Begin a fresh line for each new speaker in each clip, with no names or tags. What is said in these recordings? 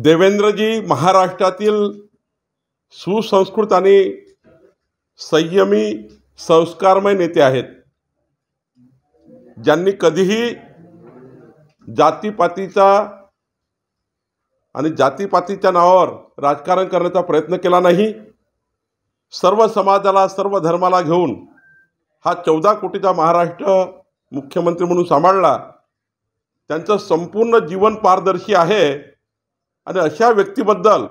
देवेंद्रजी महाराष्ट्रातील सुसंस्कृत आणि संयमी संस्कारमय नेते आहेत, ज्यांनी कधीही जातीपातीचा आणि जातीपातीच्या नावावर राजकारण करण्याचा प्रयत्न केला नाही। सर्व समाजाला, सर्व धर्माला घेऊन हा 14 कोटीचा महाराष्ट्र मुख्यमंत्री म्हणून सांभाळला। त्यांचं संपूर्ण जीवन पारदर्शी आहे आणि अशा व्यक्तीबद्दल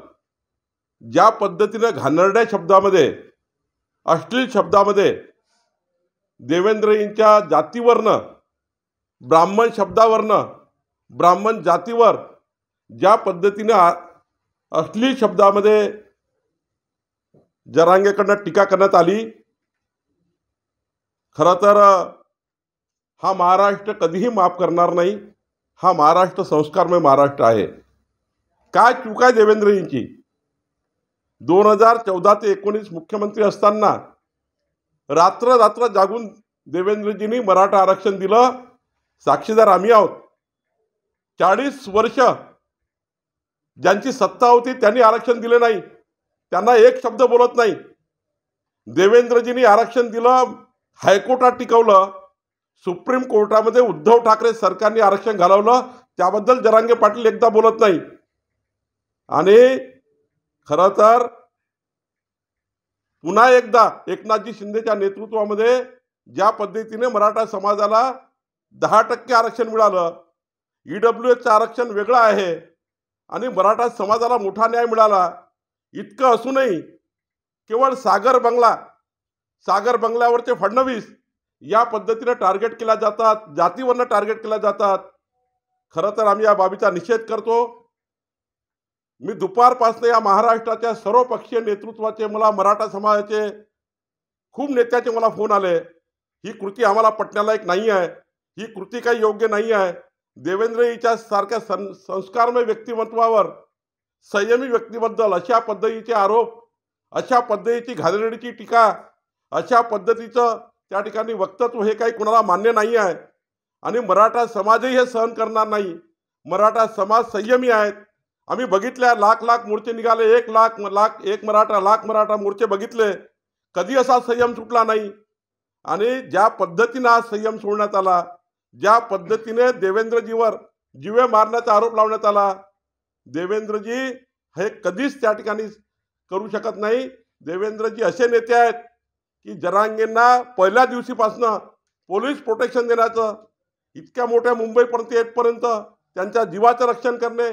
ज्या पद्धतीने घाणेरड्या शब्दामध्ये, अश्लील शब्दामध्ये देवेंद्रजींच्या जातीवरनं, ब्राह्मण शब्दावरनं, ब्राह्मण जातीवर ज्या पद्धतीने अश्लील शब्दामध्ये जरांगेकडनं टीका करण्यात आली, खरं तर हा महाराष्ट्र कधीही माफ करणार नाही। हा महाराष्ट्र संस्कारमय महाराष्ट्र आहे। काय चूक आहे देवेंद्रजींची? 2014 ते 19 मुख्यमंत्री असताना रात्र रात्र जागून देवेंद्रजींनी मराठा आरक्षण दिलं। साक्षीदार आम्ही आहोत। 40 वर्ष ज्यांची सत्ता होती त्यांनी आरक्षण दिले नाही, त्यांना एक शब्द बोलत नाही। देवेंद्रजींनी आरक्षण दिलं, हायकोर्टात टिकवलं, सुप्रीम कोर्टामध्ये उद्धव ठाकरे सरकारने आरक्षण घालवलं, त्याबद्दल जरांगे पाटील एकदा बोलत नाही। आणि खरं तर पुन्हा एकदा एकनाथजी शिंदेच्या नेतृत्वामध्ये ज्या पद्धतीने मराठा समाजाला 10% आरक्षण मिळालं, ईडब्ल्यूएसचं आरक्षण वेगळं आहे आणि मराठा समाजाला मोठा न्याय मिळाला। इतकं असूनही केवळ सागर बंगल्यावरचे फडणवीस या पद्धतीने टार्गेट केला जातात, जातीवरनं टार्गेट केला जातात। खरं तर आम्ही या बाबीचा निषेध करतो। मी दुपारपासून या महाराष्ट्राच्या सर्व पक्षीय नेतृत्वाचे, मला मराठा समाजाचे खूप नेत्याचे मला फोन आले। ही कृती आम्हाला पटण्यालायक नाही आहे, ही कृती काही योग्य नाही आहे। देवेंद्रजींच्या सारख्या संस्कारमय व्यक्तिमत्वावर, संयमी व्यक्तीबद्दल अशा पद्धतीचे आरोप, अशा पद्धतीची घाणेरडीची टीका, अशा पद्धतीचं त्या ठिकाणी वक्तव्य हे काही कुणाला मान्य नाही आहे आणि मराठा समाजही हे सहन करणार नाही। मराठा समाज संयमी आहेत। आम्ही बघितल्या, लाख मोर्चे निघाले, एक मराठा मोर्चे बघितले, कधी असा संयम सुटला नाही। आणि ज्या पद्धतीने हा संयम सोडण्यात आला, ज्या पद्धतीने देवेंद्रजीवर जीवे मारण्याचा आरोप लावण्यात आला, देवेंद्रजी हे कधीच त्या ठिकाणी करू शकत नाही। देवेंद्रजी असे नेते आहेत की जरांगेंना पहिल्या दिवशीपासून पोलीस प्रोटेक्शन देण्याचं, इतक्या मोठ्या मुंबईपर्यंत येतपर्यंत त्यांच्या जीवाचं रक्षण करणे,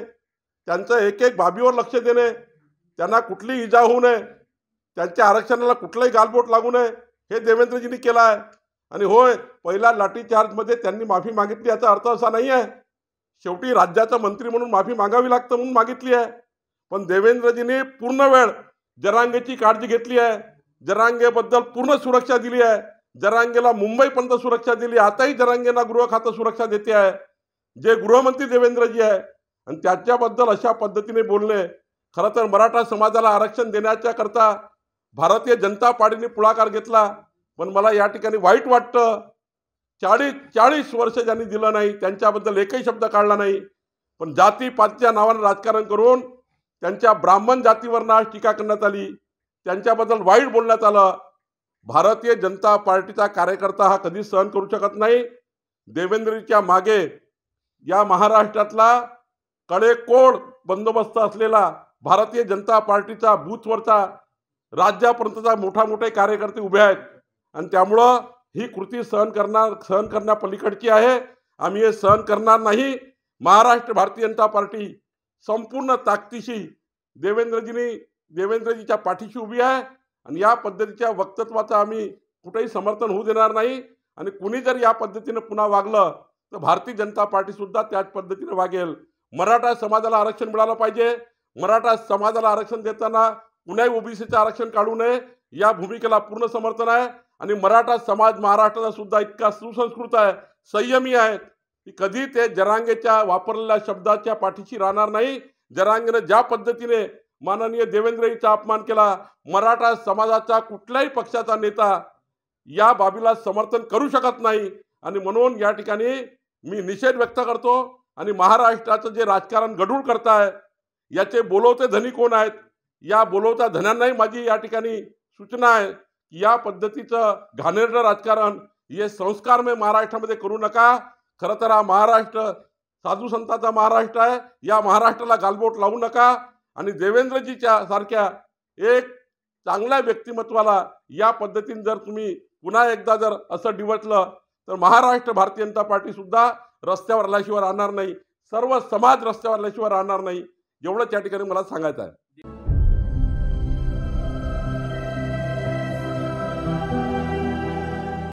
त्यांचं एक एक बाबीवर लक्ष देणे, त्यांना कुठली इजा होऊ नये, त्यांच्या आरक्षणाला कुठलाही गालबोट लागू नये, हे देवेंद्रजींनी केलं आहे। आणि होय, पहिल्या लाठीचार्जमध्ये त्यांनी माफी मागितली, याचा अर्थ असा नाही आहे, शेवटी राज्याचा मंत्री म्हणून माफी मागावी लागतं म्हणून मागितली आहे। पण देवेंद्रजींनी पूर्ण वेळ जरांगेची काळजी घेतली आहे, जरांगेबद्दल पूर्ण सुरक्षा दिली आहे, जरांगेला मुंबईपर्यंत सुरक्षा दिली। आताही जरांगेला गृह खातं सुरक्षा देते आहे, जे गृहमंत्री देवेंद्रजी आहे। आणि त्याच्याबद्दल अशा पद्धतीने बोलणे, खरं तर मराठा समाजाला आरक्षण देण्याच्या करता भारतीय जनता पार्टीने पुढाकार घेतला, पण मला या ठिकाणी वाईट वाटतं। 40 वर्ष ज्यांनी दिलं नाही त्यांच्याबद्दल एकही शब्द काढला नाही, पण जातीपातीच्या नावाने राजकारण करून त्यांच्या ब्राह्मण जातीवर आज टीका करण्यात आली, त्यांच्याबद्दल वाईट बोलण्यात आलं। भारतीय जनता पार्टीचा कार्यकर्ता हा कधी सहन करू शकत नाही। देवेंद्रजीच्या मागे या महाराष्ट्रातला कडेकोड बंदोबस्त असलेला भारतीय जनता पार्टीचा बूथवरचा, राज्यापर्यंतचा मोठे कार्यकर्ते उभे आहेत आणि त्यामुळं ही कृती सहन करण्यापलीकडची आहे। आम्ही हे सहन करणार नाही। महाराष्ट्र भारतीय जनता पार्टी संपूर्ण ताकदीशी देवेंद्रजीच्या पाठीशी उभी आहे आणि या पद्धतीच्या वक्तव्याचं आम्ही कुठेही समर्थन होऊ देणार नाही। आणि कुणी जर या पद्धतीने पुन्हा वागलं तर भारतीय जनता पार्टी सुद्धा त्याच पद्धतीने वागेल। मराठा समाजाला आरक्षण मिळालं पाहिजे। मराठा समाजाला आरक्षण देताना कुणाही ओबीसीचं आरक्षण काढू नये, या भूमिकेला पूर्ण समर्थन आहे। आणि मराठा समाज महाराष्ट्राचा सुद्धा इतका सुसंस्कृत आहे, संयमी आहे की कधी ते जरांगेच्या वापरलेल्या शब्दाच्या पाठीशी राहणार नाही। जरांगेने ज्या पद्धतीने माननीय देवेंद्रजींचा अपमान केला, मराठा समाजाचा कुठल्याही पक्षाचा नेता या बाबीला समर्थन करू शकत नाही। आणि म्हणून या ठिकाणी मी निषेध व्यक्त करतो आणि महाराष्ट्राचं जे राजकारण गढूळ करताय, याचे बोलवते धनी कोण आहेत? या बोलवत्या धन्यांनाही माझी या ठिकाणी सूचना आहे की या पद्धतीचं घाणेरडं राजकारण हे संस्कारमय महाराष्ट्रामध्ये करू नका. खरं तर हा महाराष्ट्र साधू संतांचा महाराष्ट्र आहे. या महाराष्ट्राला गालबोट लावू नका आणि देवेंद्रजीच्या सारख्या एक चांगल्या व्यक्तिमत्वाला या पद्धतीने जर तुम्ही पुन्हा एकदा जर असं डिवचलं तर महाराष्ट्र भारतीय जनता पार्टी सुद्धा रस्त्यावर आल्याशिवाय राहणार नाही. सर्व समाज रस्त्यावर आल्याशिवाय राहणार नाही. एवढंच या ठिकाणी मला सांगायचं आहे.